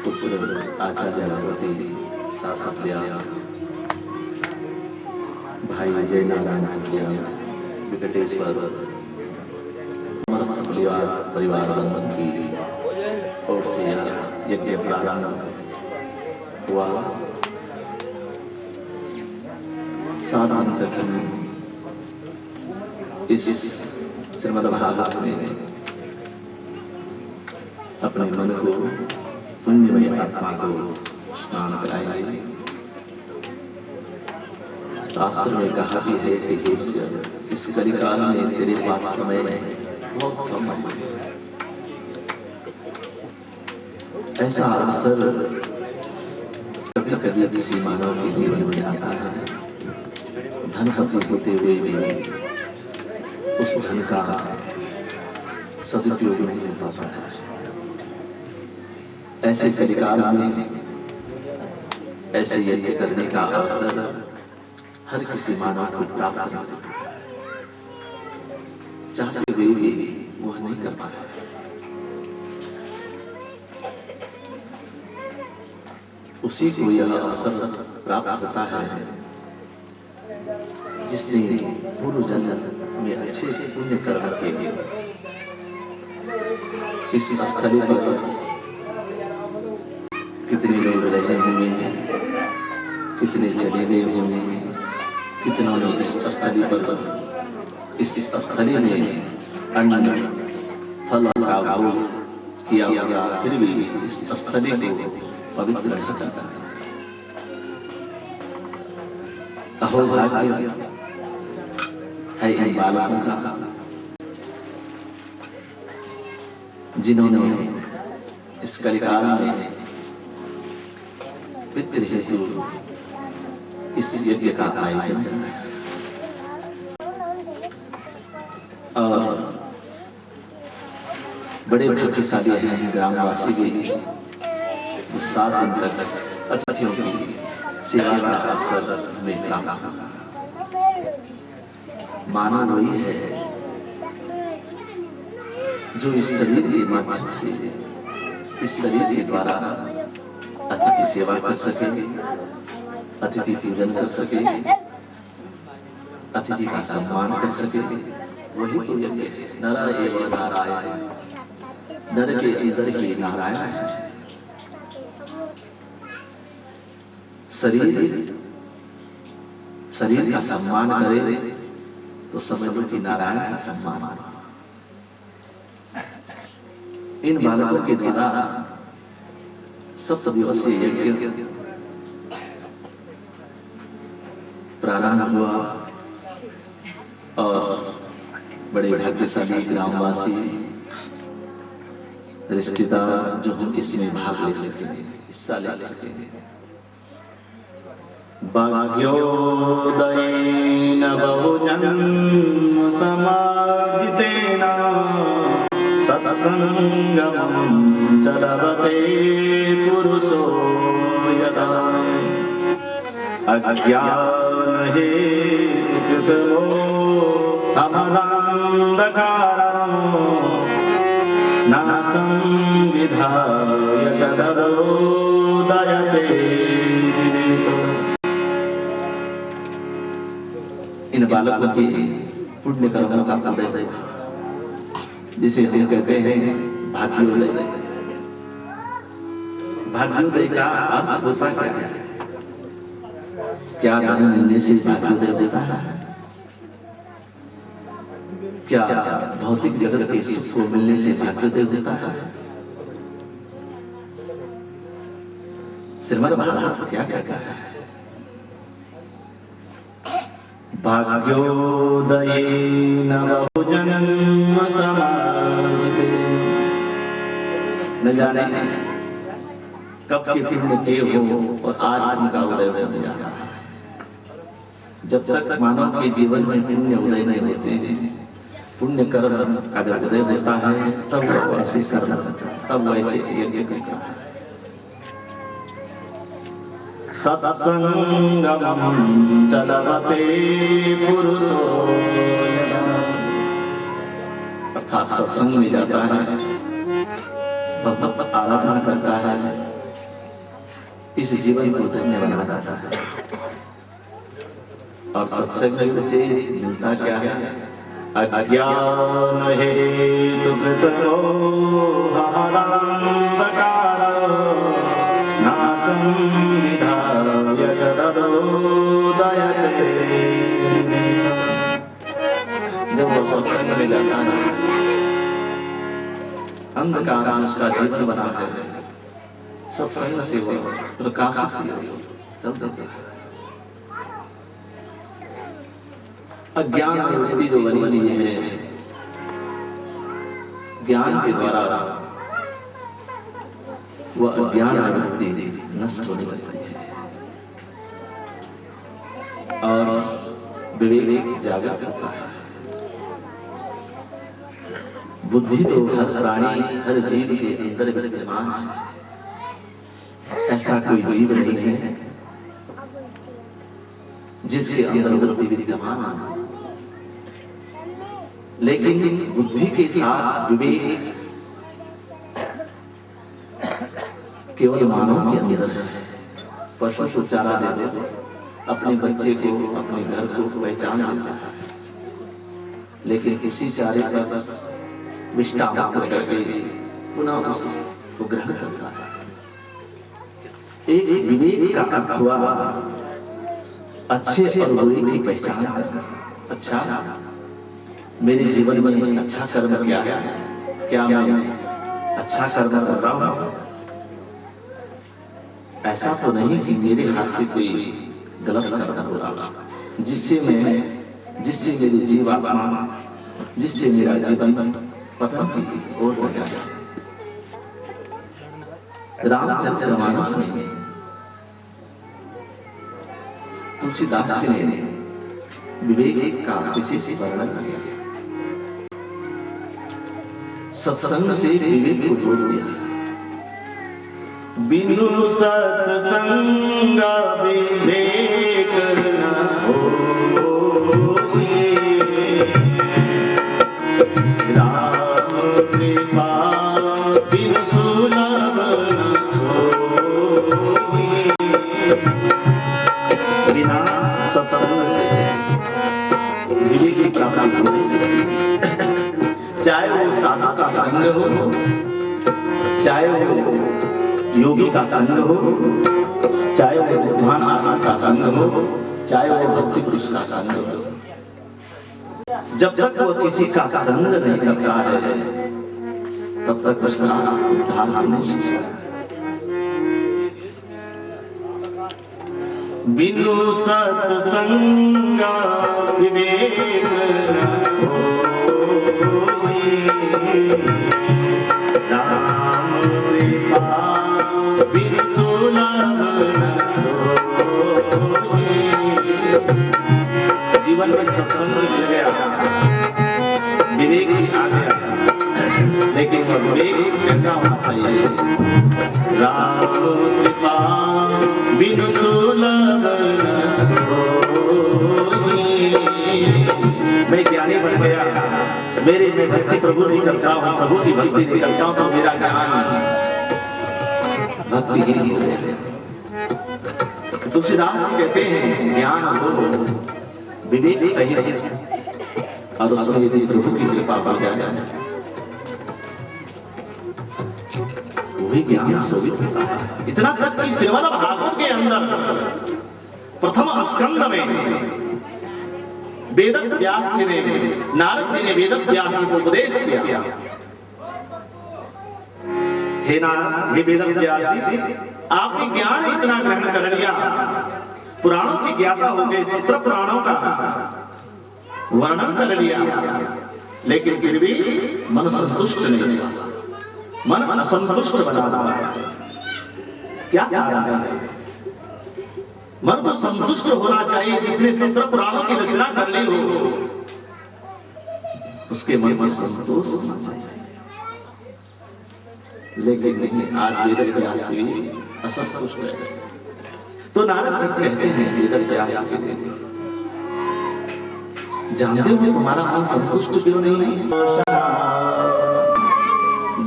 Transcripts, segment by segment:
पुत्र आचार्य भगवती सातप्रिया, भाई जय नारायण थकिया, विकटेश्वर, समस्त परिवार बंधन की ओर से यज्ञ प्रारंभ हुआ। 7 दिन तक हम इस श्रीमद्भागवत में अपने मन को, पुण्यमय आत्मा को स्नान कराएंगे। शास्त्र में कहा भी है कि हे, इस कलिकाल में तेरे पास समय बहुत कम है। ऐसा अवसर कभी कभी किसी मानव के जीवन में आता है, धनपति होते हुए भी उस धन का सदुपयोग नहीं हो पाता है। ऐसे कलिकाल में ऐसे यज्ञ करने का अवसर हर किसी मानव को प्राप्त नहीं होता, चाहते हुए भी वह नहीं कर पाता। उसी को यह अवसर प्राप्त होता है जिसने पूर्व जन्म में अच्छे पुण्य कर्म के लिए इस स्थली पर कितने लोग रहे होंगे, कितने चले गए होंगे, कितनों ने इस स्थली पर, इस स्थली में अन्न फल का भोग किया होगा, फिर भी इस स्थली को पवित्र नहीं करता। अहो भाग्य है इन बालकों का जिन्होंने इस कलिकाल में पितृ हेतु इस यज्ञ का आयोजन करना है। और बड़े भाग्यशाली हैं ग्रामवासी भी, जो 7 दिन तक अतिथियों की सेवा का अवसर हमें प्राप्त हुआ। मानव वही है जो इस शरीर के माध्यम से, इस शरीर के द्वारा अतिथि सेवा कर सके, अतिथि पूजन कर सके, अतिथि का सम्मान कर सके। वही तो यज्ञ है। नर एवं नारायण, नर के अंदर ही नारायण है। शरीर का सम्मान करे तो समझ लो कि नारायण का सम्मान। इन बालकों के द्वारा 7 दिवसीय यज्ञ प्रारंभ हुआ और बड़े भाग्यशाली ग्रामवासी, रिश्तेदार जो हम इसमें भाग ले सके, हिस्सा ले सके। भाग्योदयेन बहुजन्म समार्जितेन सत्संगमं च लभते पुरुषो यदा अज्ञानहेतुकृतमो अमदान्धकारं नासं विधाय च तदोदयते विवेको। इन बालकों के पुण्य कर्मों का उदय, जिसे हम कहते हैं भाग्योदय। भाग्योदय का अर्थ होता क्या है? क्या धन मिलने से भाग्योदय होता है? क्या भौतिक जगत के सुख को मिलने से भाग्योदय होता है? श्रीमद्भागवत क्या कहता है? भाग्योदयेन बहुजन्म समार्जितेन। न जाने कब के पुण्य के हो और आज उनका उदय हो जाता है। जब तक मानव के जीवन में पुण्य उदय नहीं होते, पुण्य कर्म का जब उदय होता है तब वह ऐसे कर्म करता है, तब वैसे यज्ञ करता है। सत्संगमं च लभते पुरुषो यदा, अर्थात सत्संग में जाता है, भगवत आराधना करता है, इस जीवन को धन्य बना देता है। और सत्संग से मिलता क्या है? अज्ञान हेतु कृत मोहांधकार नासं विधाय च तदोदयते। जब वो सत्संग में जाता है, अंधकार उसका जीवन बना है, सत्संग से वो प्रकाशित चल देता है। अज्ञान में वृत्ति जो बनी हुई है, ज्ञान के द्वारा वह अज्ञान वृत्ति नष्ट होने लगती है और विवेक जागृत होता है। बुद्धि तो हर प्राणी हर जीव के अंदर विद्यमान है, ऐसा कोई जीव नहीं है जिसके अंदर बुद्धि विद्यमान है। लेकिन बुद्धि के साथ विवेक केवल मानव के अंदर है। पशु को चारा दे दो, अपने बच्चे को अपने घर को पहचान देता है, लेकिन उसी चारे पर विष्टा मात्र करके पुनः उसको ग्रहण करता है। एक विवेक का अर्थ हुआ अच्छे और बुरे की पहचान करना। अच्छा, मेरे जीवन में अच्छा कर्म क्या है? क्या मैं अच्छा कर्म कर रहा हूं? ऐसा तो नहीं कि मेरे हाथ से कोई गलत कर्म हो रहा जिससे मेरी जीवात्मा, जिससे मेरा जीवन पतन की ओर हो जाए। रामचरितमानस में तुलसीदास जी ने विवेक का विशेष वर्णन किया। सत्संग से विवेक को जोड़ दिया। बिनु सत्संग विवेक न होए, राम कृपा बिनु सुलभ न सोए। बिना सत्संग से विवेक की प्राप्ति हो नहीं सकती। चाहे वो साधु का संग हो, चाहे वो योगी का संग हो, चाहे वो विद्वान आत्मा का संग हो, चाहे वो भक्ति पुरुष का संग हो, जब तक वो किसी का संग नहीं करता है तब तक उसका उद्धार नहीं होगा। बिनु सत्संग विवेक न होए, राम कृपा बिनु सुलभ न सोए। जीवन में सत्संग मिल गया, विवेक भी आ गया, लेकिन वह विवेक कैसा होना चाहिए? राम कृपा बिनु सुलभ न सोए। मैं ज्ञानी बन गया, मैं भक्ति प्रभु नहीं करता हूँ, प्रभु की भक्ति नहीं करता हूँ, तो मेरा ज्ञान भक्ति ही नहीं हो गया। तुलसीदास कहते हैं ज्ञान हो, विवेक सही है, और उसमें यदि प्रभु की कृपा बढ़ जाए वही ज्ञान शोभित होता है। इतना तक कि श्रीमद् भागवत के अंदर प्रथम स्कंद में वेद व्यास जी ने, नारद जी ने वेद व्यास जी को उपदेश किया। हे वेद व्यास जी, आपने ज्ञान इतना ग्रहण कर लिया, पुराणों की ज्ञाता हो गए, 17 पुराणों का वर्णन कर लिया, लेकिन फिर भी मन संतुष्ट नहीं हुआ, मन असंतुष्ट बना हुआ है। क्या कारण है? मन को संतुष्ट होना चाहिए। जिसने 17 पुराणों की रचना कर ली हो, उसके मन में संतोष होना चाहिए, लेकिन नहीं। आज वेद व्यास जी असंतुष्ट है। तो नारद जी कहते हैं वेद व्यास जी, जानते हो तुम्हारा मन संतुष्ट क्यों नहीं है?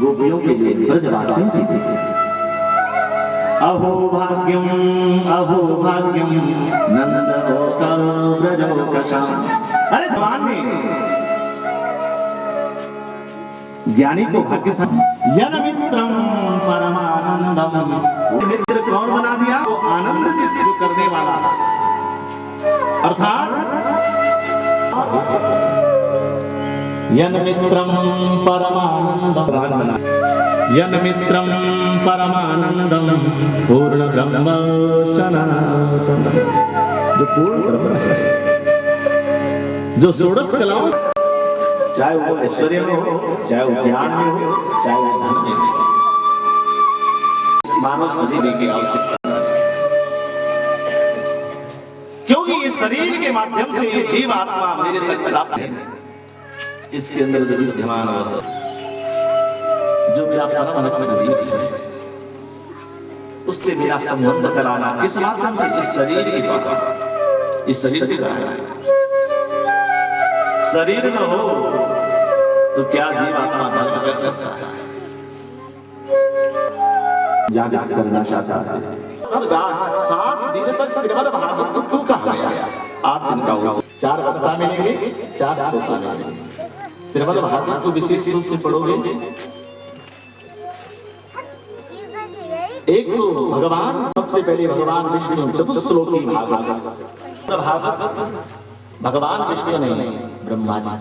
गोपियों के लिए, ब्रजवासियों के लिए अहो भाग्यम नंदलोकव्रजोकशाम। अरे भगवान ने ज्ञानी को भाग्यशाली, यन मित्रम परमानंदम, मित्र कौन बना दिया? वो आनंदित जो करने वाला, अर्थात यन मित्रम परमानंदम बना, यन मित्रम परमानंदम पूर्ण ब्रह्म सनातन, जो पूर्ण ब्रह्म है, जो षोडश कलाओं, चाहे वो ऐश्वर्य में हो, चाहे वो ज्ञान में हो, चाहे वो धन में हो, इस मानव शरीर की आवश्यकता है, क्योंकि ये शरीर के माध्यम से ये जीव आत्मा मेरे तक प्राप्त है। इसके अंदर जो विद्यमान होता है, जो मेरा परम मित्र जीव है, उससे मेरा संबंध कराना किस माध्यम से? इस शरीर के द्वारा, इस शरीर के द्वारा। शरीर न हो तो क्या जीव आत्मा धर्म कर सकता है? जागृत करना चाहता है। 7 दिन तक श्रीमद् भागवत को क्यों कहा गया? 8 दिन का उस 4 वक्ता मिलेंगे, 4 श्रोता मिलेंगे। श्रीमद् भागवत को विशेष रूप से पढ़ोगे, एक तो भगवान, सबसे पहले भगवान विष्णु चतुश्लोकी भागवत, भागवत भगवान विष्णु नहीं, ब्रह्मा जी।